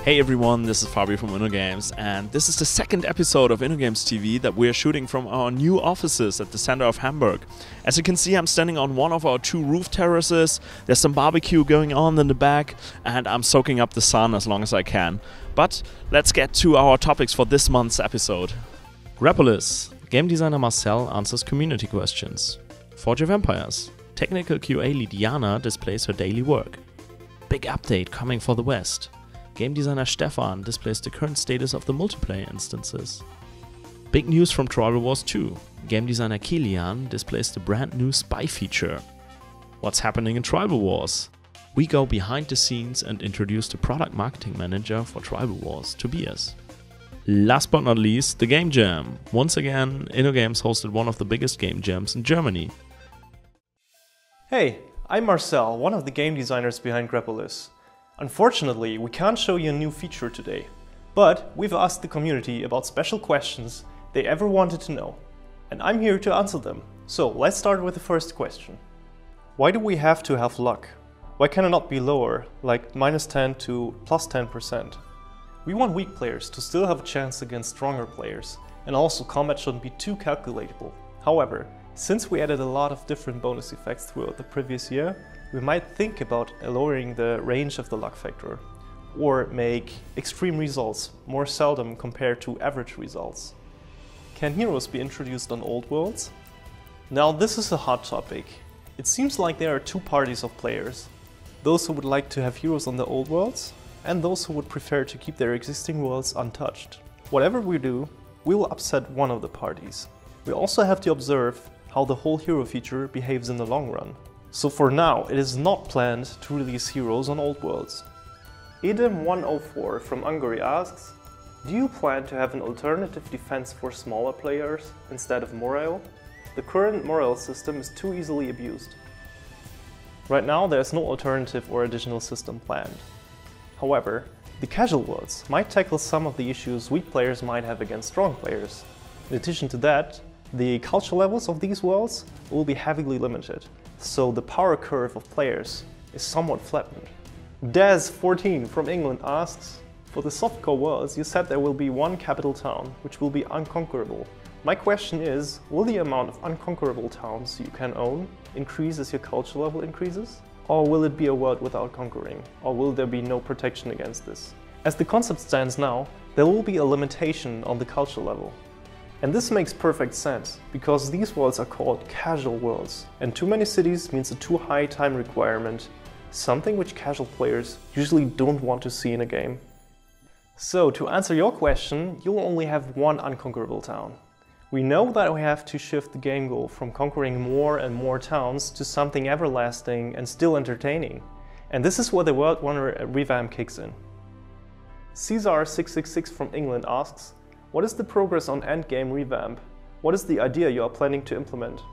Hey everyone, this is Fabio from InnoGames, and this is the second episode of InnoGames TV that we are shooting from our new offices at the center of Hamburg. As you can see, I'm standing on one of our two roof terraces. There's some barbecue going on in the back, and I'm soaking up the sun as long as I can. But let's get to our topics for this month's episode. Grepolis. Game designer Marcel answers community questions. Forge of Empires. Technical QA lead Jana displays her daily work. Big update coming for the West. Game designer Stefan displays the current status of the multiplayer instances. Big news from Tribal Wars 2. Game designer Kilian displays the brand new spy feature. What's happening in Tribal Wars? We go behind the scenes and introduce the product marketing manager for Tribal Wars, Tobias. Last but not least, the Game Jam. Once again, InnoGames hosted one of the biggest game jams in Germany. Hey, I'm Marcel, one of the game designers behind Grepolis. Unfortunately, we can't show you a new feature today, but we've asked the community about special questions they ever wanted to know, and I'm here to answer them. So let's start with the first question. Why do we have to have luck? Why can it not be lower, like -10 to +10%? We want weak players to still have a chance against stronger players, and also combat shouldn't be too calculatable. However, since we added a lot of different bonus effects throughout the previous year, we might think about lowering the range of the luck factor, or make extreme results more seldom compared to average results. Can heroes be introduced on old worlds? Now this is a hot topic. It seems like there are two parties of players. Those who would like to have heroes on the old worlds, and those who would prefer to keep their existing worlds untouched. Whatever we do, we will upset one of the parties. We also have to observe how the whole hero feature behaves in the long run. So for now, it is not planned to release heroes on old worlds. Edem104 from Hungary asks, do you plan to have an alternative defense for smaller players instead of morale? The current morale system is too easily abused. Right now there is no alternative or additional system planned. However, the casual worlds might tackle some of the issues weak players might have against strong players. In addition to that, the culture levels of these worlds will be heavily limited, so the power curve of players is somewhat flattened. Daz14 from England asks, for the softcore worlds you said there will be one capital town, which will be unconquerable. My question is, will the amount of unconquerable towns you can own increase as your culture level increases? Or will it be a world without conquering? Or will there be no protection against this? As the concept stands now, there will be a limitation on the culture level. And this makes perfect sense, because these worlds are called casual worlds, and too many cities means a too high time requirement, something which casual players usually don't want to see in a game. So to answer your question, you'll only have one unconquerable town. We know that we have to shift the game goal from conquering more and more towns to something everlasting and still entertaining. And this is where the World Wonder revamp kicks in. Caesar666 from England asks, what is the progress on endgame revamp? What is the idea you are planning to implement?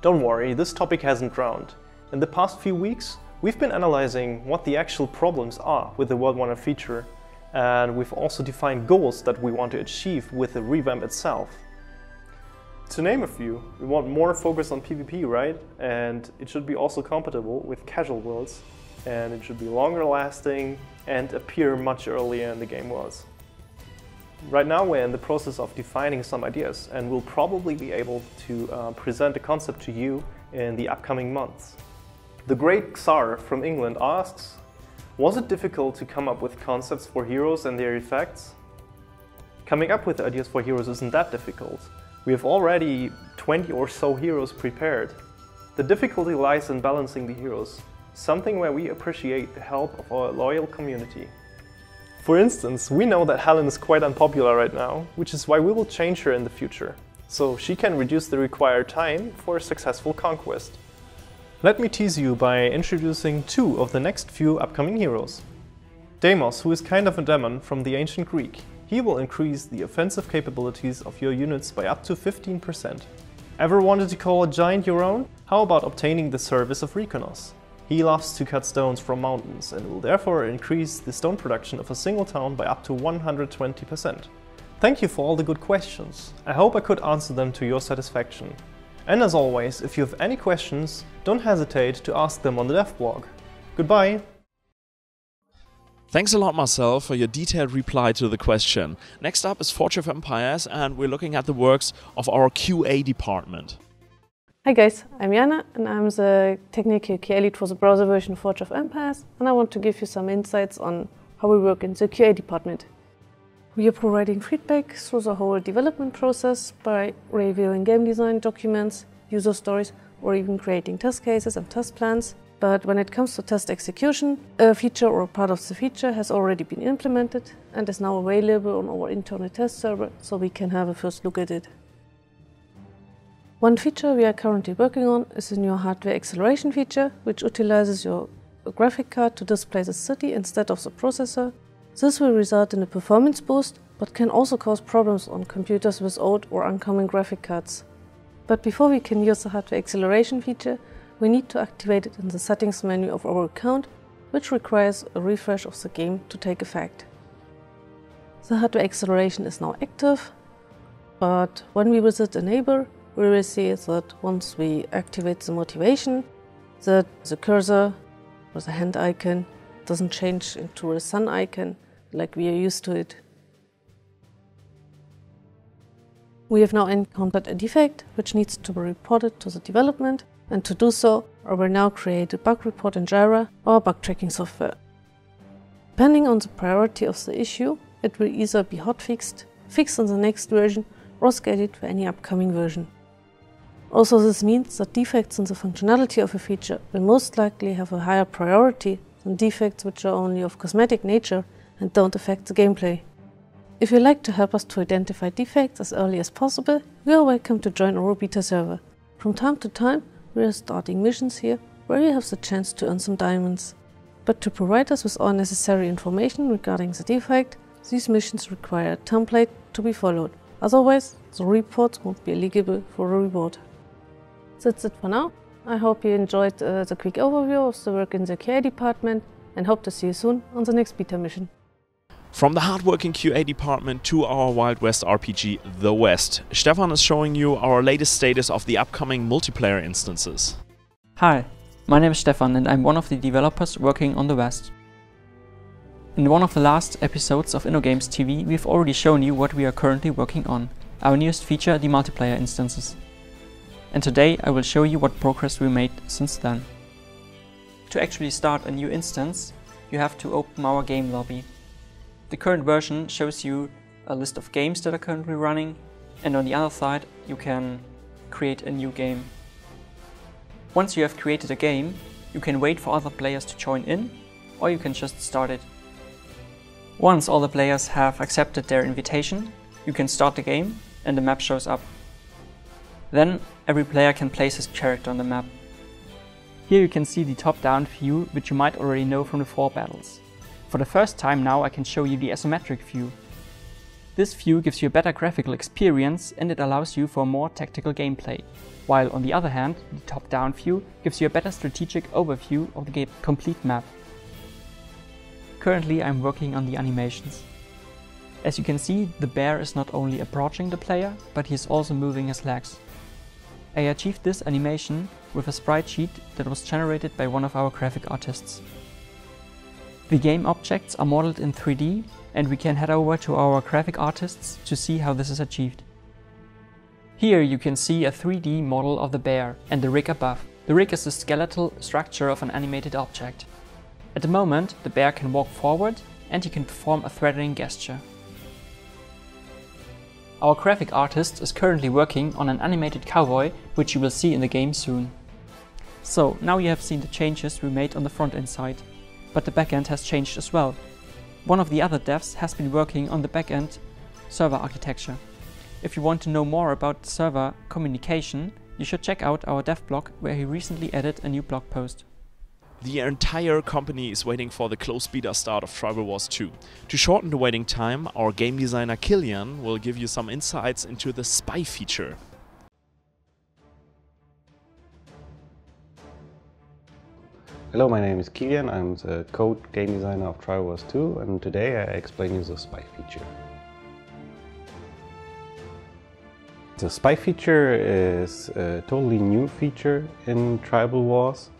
Don't worry, this topic hasn't drowned. In the past few weeks, we've been analyzing what the actual problems are with the World Wonder feature, and we've also defined goals that we want to achieve with the revamp itself. To name a few, we want more focus on PvP, right? And it should be also compatible with casual worlds, and it should be longer lasting and appear much earlier in the game worlds. Right now we're in the process of defining some ideas, and we'll probably be able to present the concept to you in the upcoming months. The Great Xar from England asks, was it difficult to come up with concepts for heroes and their effects? Coming up with ideas for heroes isn't that difficult. We have already 20 or so heroes prepared. The difficulty lies in balancing the heroes, something where we appreciate the help of our loyal community. For instance, we know that Helen is quite unpopular right now, which is why we will change her in the future, so she can reduce the required time for a successful conquest. Let me tease you by introducing two of the next few upcoming heroes. Deimos, who is kind of a demon from the ancient Greek. He will increase the offensive capabilities of your units by up to 15%. Ever wanted to call a giant your own? How about obtaining the service of Rekonos? He loves to cut stones from mountains and will therefore increase the stone production of a single town by up to 120%. Thank you for all the good questions. I hope I could answer them to your satisfaction. And as always, if you have any questions, don't hesitate to ask them on the dev blog. Goodbye! Thanks a lot, Marcel, for your detailed reply to the question. Next up is Forge of Empires, and we're looking at the works of our QA department. Hi guys, I'm Jana and I'm the technical QA lead for the browser version of Forge of Empires, and I want to give you some insights on how we work in the QA department. We are providing feedback through the whole development process by reviewing game design documents, user stories, or even creating test cases and test plans. But when it comes to test execution, a feature or a part of the feature has already been implemented and is now available on our internal test server, so we can have a first look at it. One feature we are currently working on is a new hardware acceleration feature, which utilizes your graphic card to display the city instead of the processor. This will result in a performance boost, but can also cause problems on computers with old or uncommon graphic cards. But before we can use the hardware acceleration feature, we need to activate it in the settings menu of our account, which requires a refresh of the game to take effect. The hardware acceleration is now active, but when we visit a neighbor, we will see that once we activate the motivation, that the cursor or the hand icon doesn't change into a sun icon like we are used to it. We have now encountered a defect which needs to be reported to the development, and to do so, I will now create a bug report in Jira, our bug tracking software. Depending on the priority of the issue, it will either be hotfixed, fixed in the next version, or scheduled for any upcoming version. Also, this means that defects in the functionality of a feature will most likely have a higher priority than defects which are only of cosmetic nature and don't affect the gameplay. If you'd like to help us to identify defects as early as possible, you are welcome to join our beta server. From time to time, we are starting missions here where you have the chance to earn some diamonds. But to provide us with all necessary information regarding the defect, these missions require a template to be followed. Otherwise, the reports won't be eligible for a reward. That's it for now. I hope you enjoyed the quick overview of the work in the QA department, and hope to see you soon on the next beta mission. From the hardworking QA department to our Wild West RPG, The West, Stefan is showing you our latest status of the upcoming multiplayer instances. Hi, my name is Stefan and I'm one of the developers working on The West. In one of the last episodes of InnoGames TV, we've already shown you what we are currently working on, our newest feature, the multiplayer instances. And today I will show you what progress we made since then. To actually start a new instance, you have to open our game lobby. The current version shows you a list of games that are currently running, and on the other side you can create a new game. Once you have created a game, you can wait for other players to join in, or you can just start it. Once all the players have accepted their invitation, you can start the game and the map shows up. Then every player can place his character on the map. Here you can see the top-down view, which you might already know from the 4 battles. For the first time now I can show you the isometric view. This view gives you a better graphical experience and it allows you for more tactical gameplay, while on the other hand, the top-down view gives you a better strategic overview of the complete map. Currently I'm working on the animations. As you can see, the bear is not only approaching the player, but he is also moving his legs. I achieved this animation with a sprite sheet that was generated by one of our graphic artists. The game objects are modeled in 3D, and we can head over to our graphic artists to see how this is achieved. Here you can see a 3D model of the bear and the rig above. The rig is the skeletal structure of an animated object. At the moment, the bear can walk forward and he can perform a threatening gesture. Our graphic artist is currently working on an animated cowboy, which you will see in the game soon. So now you have seen the changes we made on the front end side, but the backend has changed as well. One of the other devs has been working on the backend server architecture. If you want to know more about server communication, you should check out our dev blog, where he recently added a new blog post. The entire company is waiting for the closed beta start of Tribal Wars 2. To shorten the waiting time, our game designer Kilian will give you some insights into the spy feature. Hello, my name is Kilian. I'm the code game designer of Tribal Wars 2, and today I explain you the spy feature. The spy feature is a totally new feature in Tribal Wars.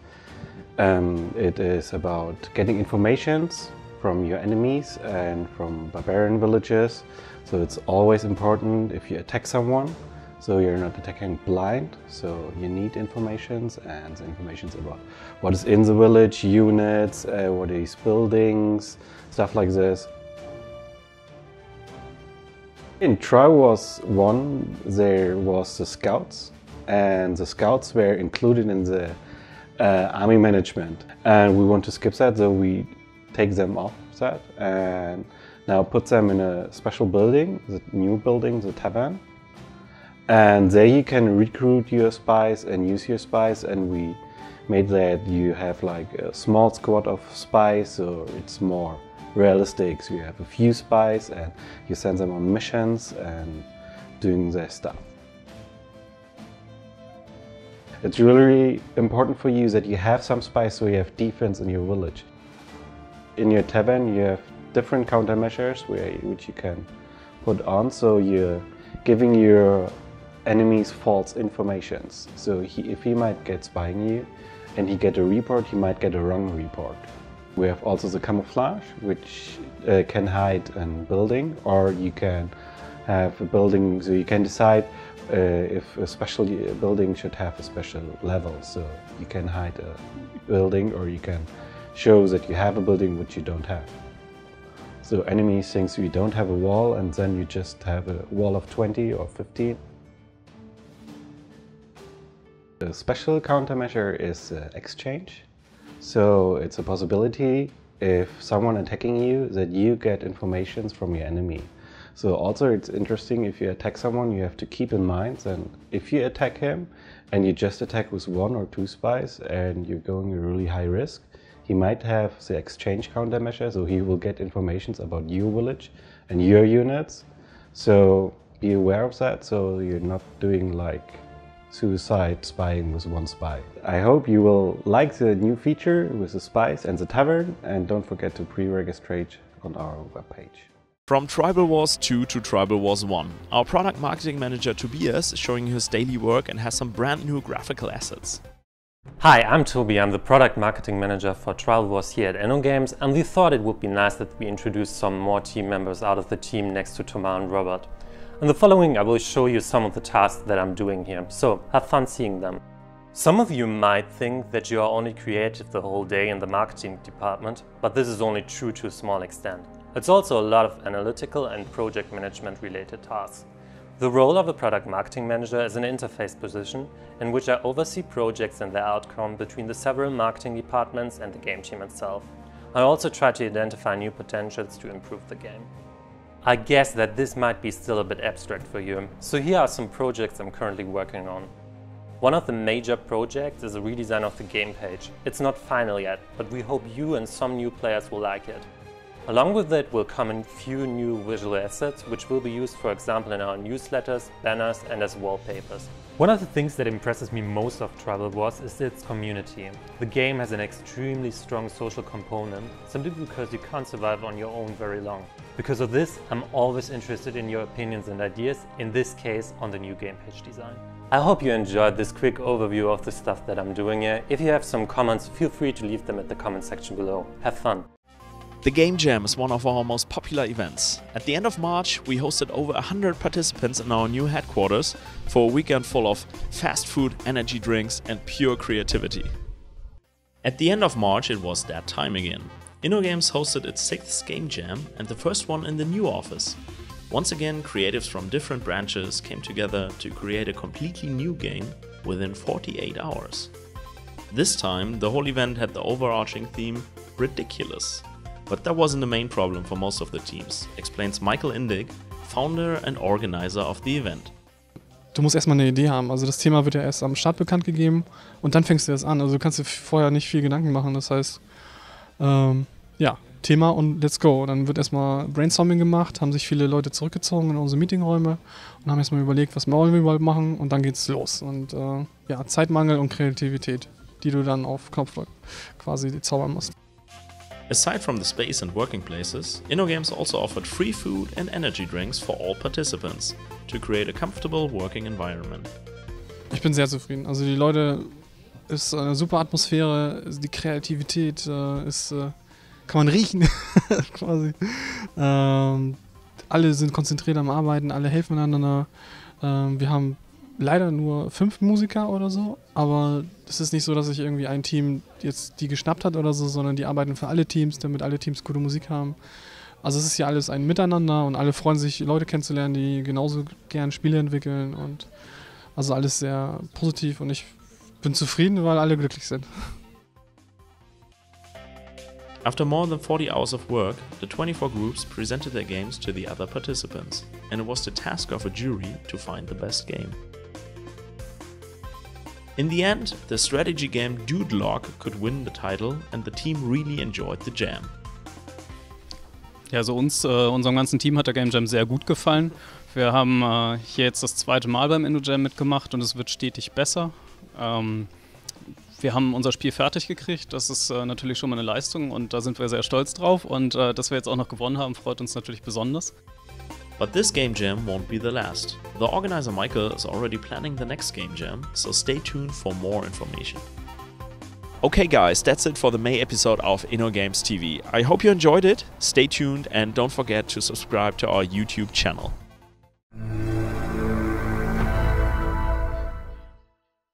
It is about getting informations from your enemies and from barbarian villages. So it's always important if you attack someone, so you're not attacking blind. So you need informations, and the informations about what is in the village, units, what are these buildings, stuff like this. In Trial Wars 1 there was the scouts, and the scouts were included in the army management, and we want to skip that, so we take them off that and now put them in a special building, the new building, the tavern, and there you can recruit your spies and use your spies, and we made that you have like a small squad of spies, so it's more realistic. So you have a few spies and you send them on missions and doing their stuff. It's really important for you that you have some spies, so you have defense in your village. In your tavern you have different countermeasures which you can put on, so you're giving your enemies false informations. So if he might get spying you and he get a report, he might get a wrong report. We have also the camouflage, which can hide a building, or you can have a building, so you can decide if a special building should have a special level. So you can hide a building, or you can show that you have a building which you don't have. So enemies think you don't have a wall, and then you just have a wall of 20 or 15. The special countermeasure is exchange. So it's a possibility, if someone attacking you, that you get information from your enemy. So also it's interesting, if you attack someone, you have to keep in mind that if you attack him and you just attack with 1 or 2 spies and you're going a really high risk, he might have the exchange countermeasure, so he will get information about your village and your units. So be aware of that, so you're not doing like suicide spying with 1 spy. I hope you will like the new feature with the spies and the tavern, and don't forget to pre-register on our webpage. From Tribal Wars 2 to Tribal Wars 1, our product marketing manager Tobias is showing you his daily work and has some brand new graphical assets. Hi, I'm Toby. I'm the product marketing manager for Trial Wars here at InnoGames, and we thought it would be nice that we introduce some more team members out of the team next to Thomas and Robert. In the following I will show you some of the tasks that I'm doing here, so have fun seeing them. Some of you might think that you are only creative the whole day in the marketing department, but this is only true to a small extent. It's also a lot of analytical and project management related tasks. The role of a product marketing manager is an interface position in which I oversee projects and their outcome between the several marketing departments and the game team itself. I also try to identify new potentials to improve the game. I guess that this might be still a bit abstract for you, so here are some projects I'm currently working on. One of the major projects is a redesign of the game page. It's not final yet, but we hope you and some new players will like it. Along with it will come a few new visual assets, which will be used, for example, in our newsletters, banners and as wallpapers. One of the things that impresses me most of Tribal Wars is its community. The game has an extremely strong social component, simply because you can't survive on your own very long. Because of this, I'm always interested in your opinions and ideas, in this case on the new game page design. I hope you enjoyed this quick overview of the stuff that I'm doing here. If you have some comments, feel free to leave them at the comment section below. Have fun! The Game Jam is one of our most popular events. At the end of March, we hosted over 100 participants in our new headquarters for a weekend full of fast food, energy drinks and pure creativity. At the end of March, it was that time again. InnoGames hosted its 6th Game Jam and the first one in the new office. Once again, creatives from different branches came together to create a completely new game within 48 hours. This time, the whole event had the overarching theme, Ridiculous. But that wasn't the main problem for most of the teams, explains Michael Indig, founder and organizer of the event. Du musst erstmal eine Idee haben, also das Thema wird ja erst am Start bekannt gegeben und dann fängst du das an, also du kannst dir vorher nicht viel Gedanken machen, das heißt, ja, Thema und let's go. Dann wird erstmal Brainstorming gemacht, haben sich viele Leute zurückgezogen in unsere Meetingräume und haben erstmal überlegt, was wollen wir überhaupt machen und dann geht's los. Und ja, Zeitmangel und Kreativität, die du dann auf Knopfdruck quasi zaubern musst. Aside from the space and working places, InnoGames also offered free food and energy drinks for all participants to create a comfortable working environment. Ich bin sehr zufrieden. Also die Leute, ist eine super Atmosphäre, die Kreativität ist, kann man riechen. quasi. Alle sind konzentriert am Arbeiten, alle helfen einander. Wir haben leider nur 5 Musiker oder so, aber es ist nicht so, dass sich irgendwie ein Team jetzt die geschnappt hat oder so, sondern die arbeiten für alle Teams, damit alle Teams gute Musik haben. Also es ist ja alles ein Miteinander und alle freuen sich, Leute kennenzulernen, die genauso gern Spiele entwickeln und also alles sehr positiv und ich bin zufrieden, weil alle glücklich sind. After more than 40 hours of work, the 24 groups presented their games to the other participants, and it was the task of a jury to find the best game. In the end, the strategy game Dude Log could win the title and the team really enjoyed the jam. Ja, also unserem ganzen Team hat der Game Jam sehr gut gefallen. Wir haben hier jetzt das 2. Mal beim InnoJam mitgemacht und es wird stetig besser. Wir haben unser Spiel fertig gekriegt, das ist natürlich schon mal eine Leistung und da sind wir sehr stolz drauf und dass wir jetzt auch noch gewonnen haben, freut uns natürlich besonders. But this Game Jam won't be the last. The organizer Michael is already planning the next Game Jam, so stay tuned for more information. Okay guys, that's it for the May episode of InnoGames TV. I hope you enjoyed it, stay tuned and don't forget to subscribe to our YouTube channel.